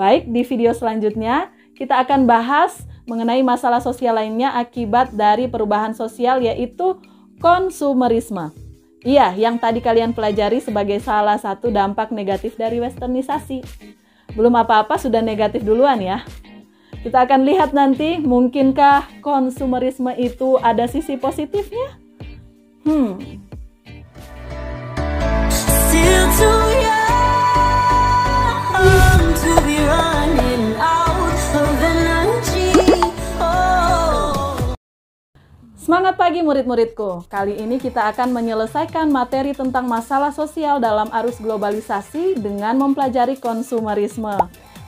Baik, di video selanjutnya kita akan bahas mengenai masalah sosial lainnya akibat dari perubahan sosial, yaitu konsumerisme. Iya, yang tadi kalian pelajari sebagai salah satu dampak negatif dari westernisasi. Belum apa-apa sudah negatif duluan ya. Kita akan lihat nanti, mungkinkah konsumerisme itu ada sisi positifnya? Still too young to be running out of energy. Semangat pagi murid-muridku. Kali ini kita akan menyelesaikan materi tentang masalah sosial dalam arus globalisasi dengan mempelajari konsumerisme.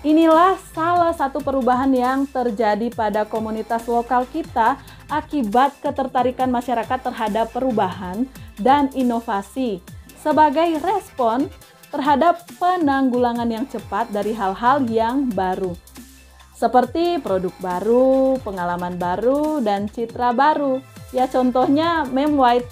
Inilah salah satu perubahan yang terjadi pada komunitas lokal kita akibat ketertarikan masyarakat terhadap perubahan dan inovasi sebagai respon terhadap penanggulangan yang cepat dari hal-hal yang baru. Seperti produk baru, pengalaman baru, dan citra baru. Ya contohnya Mem White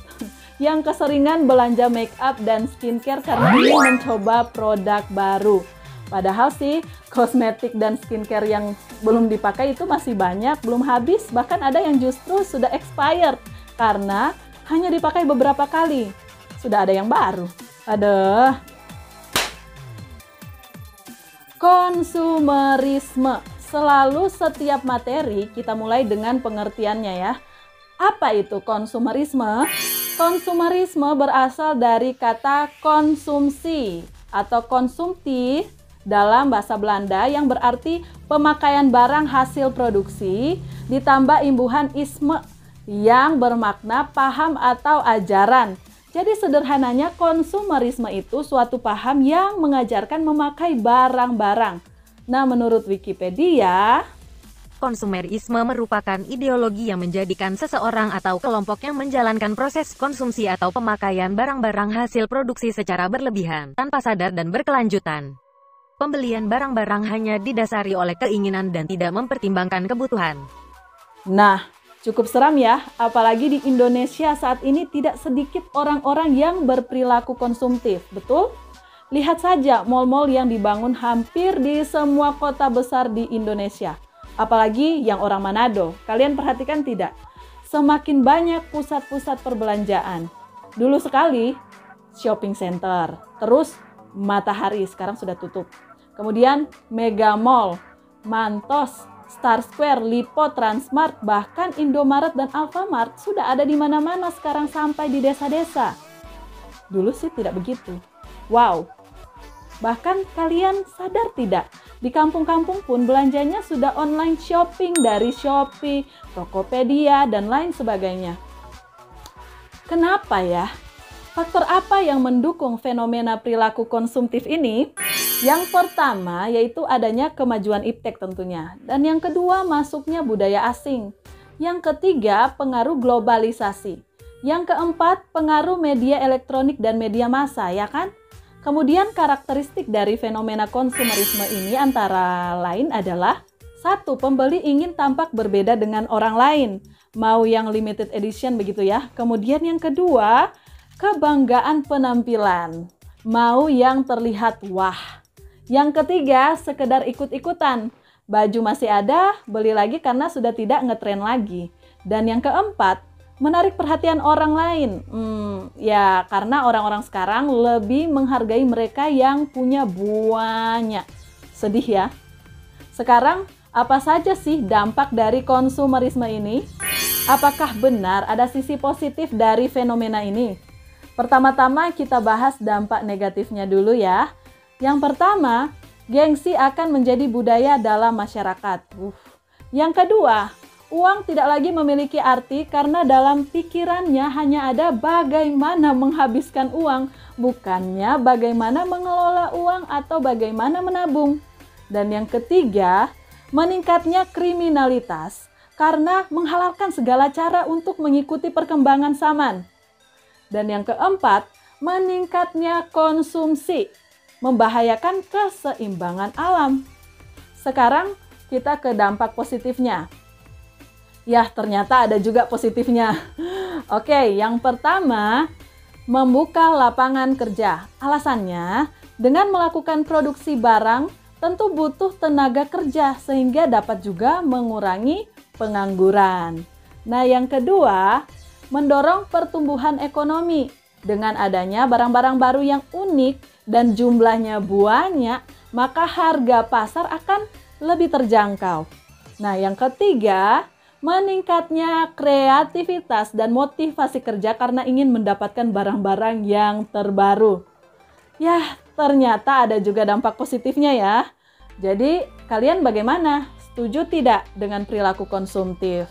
yang keseringan belanja make up dan skincare karena ingin mencoba produk baru. Padahal sih kosmetik dan skincare yang belum dipakai itu masih banyak, belum habis, bahkan ada yang justru sudah expired karena hanya dipakai beberapa kali. Sudah ada yang baru. Aduh. Konsumerisme. Selalu setiap materi kita mulai dengan pengertiannya ya. Apa itu konsumerisme? Konsumerisme berasal dari kata konsumsi atau konsumti dalam bahasa Belanda yang berarti pemakaian barang hasil produksi ditambah imbuhan isme yang bermakna paham atau ajaran. Jadi sederhananya konsumerisme itu suatu paham yang mengajarkan memakai barang-barang. Nah, menurut Wikipedia, konsumerisme merupakan ideologi yang menjadikan seseorang atau kelompok yang menjalankan proses konsumsi atau pemakaian barang-barang hasil produksi secara berlebihan, tanpa sadar dan berkelanjutan. Pembelian barang-barang hanya didasari oleh keinginan dan tidak mempertimbangkan kebutuhan. Nah, cukup seram ya, apalagi di Indonesia saat ini tidak sedikit orang-orang yang berperilaku konsumtif, betul? Lihat saja mal-mal yang dibangun hampir di semua kota besar di Indonesia. Apalagi yang orang Manado, kalian perhatikan tidak? Semakin banyak pusat-pusat perbelanjaan. Dulu sekali, shopping center, terus Matahari sekarang sudah tutup. Kemudian Mega Mall, Mantos, Star Square, Lipo, Transmart, bahkan Indomaret dan Alfamart sudah ada di mana-mana sekarang sampai di desa-desa. Dulu sih tidak begitu. Wow. Bahkan kalian sadar tidak? Di kampung-kampung pun belanjanya sudah online shopping dari Shopee, Tokopedia, dan lain sebagainya. Kenapa ya? Faktor apa yang mendukung fenomena perilaku konsumtif ini? Yang pertama yaitu adanya kemajuan iptek tentunya. Dan yang kedua masuknya budaya asing. Yang ketiga pengaruh globalisasi. Yang keempat pengaruh media elektronik dan media massa, ya kan? Kemudian karakteristik dari fenomena konsumerisme ini antara lain adalah 1. Pembeli ingin tampak berbeda dengan orang lain. Mau yang limited edition begitu ya. Kemudian yang kedua, kebanggaan penampilan. Mau yang terlihat wah. Yang ketiga, sekedar ikut-ikutan. Baju masih ada, beli lagi karena sudah tidak ngetren lagi. Dan yang keempat, menarik perhatian orang lain. Ya karena orang-orang sekarang lebih menghargai mereka yang punya banyak. Sedih ya. Sekarang, apa saja sih dampak dari konsumerisme ini? Apakah benar ada sisi positif dari fenomena ini? Pertama-tama kita bahas dampak negatifnya dulu ya. Yang pertama, gengsi akan menjadi budaya dalam masyarakat. Yang kedua, uang tidak lagi memiliki arti karena dalam pikirannya hanya ada bagaimana menghabiskan uang, bukannya bagaimana mengelola uang atau bagaimana menabung. Dan yang ketiga, meningkatnya kriminalitas karena menghalalkan segala cara untuk mengikuti perkembangan zaman. Dan yang keempat, meningkatnya konsumsi, membahayakan keseimbangan alam. Sekarang kita ke dampak positifnya. Ya, ternyata ada juga positifnya. Oke, yang pertama, membuka lapangan kerja. Alasannya, dengan melakukan produksi barang, tentu butuh tenaga kerja sehingga dapat juga mengurangi pengangguran. Nah, yang kedua, mendorong pertumbuhan ekonomi. Dengan adanya barang-barang baru yang unik dan jumlahnya banyak, maka harga pasar akan lebih terjangkau. Nah, yang ketiga, meningkatnya kreativitas dan motivasi kerja karena ingin mendapatkan barang-barang yang terbaru. Ya, ternyata ada juga dampak positifnya ya. Jadi, kalian bagaimana? Setuju tidak dengan perilaku konsumtif?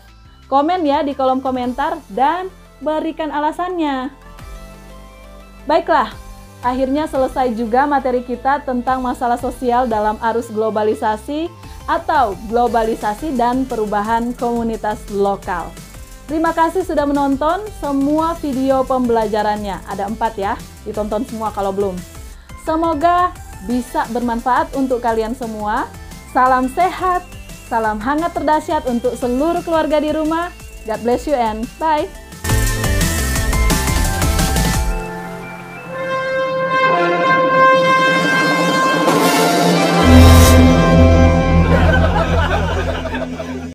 Komen ya di kolom komentar dan berikan alasannya. Baiklah, akhirnya selesai juga materi kita tentang masalah sosial dalam arus globalisasi atau globalisasi dan perubahan komunitas lokal. Terima kasih sudah menonton semua video pembelajarannya. Ada 4 ya, ditonton semua kalau belum. Semoga bisa bermanfaat untuk kalian semua. Salam sehat, salam hangat terdahsyat untuk seluruh keluarga di rumah. God bless you and bye.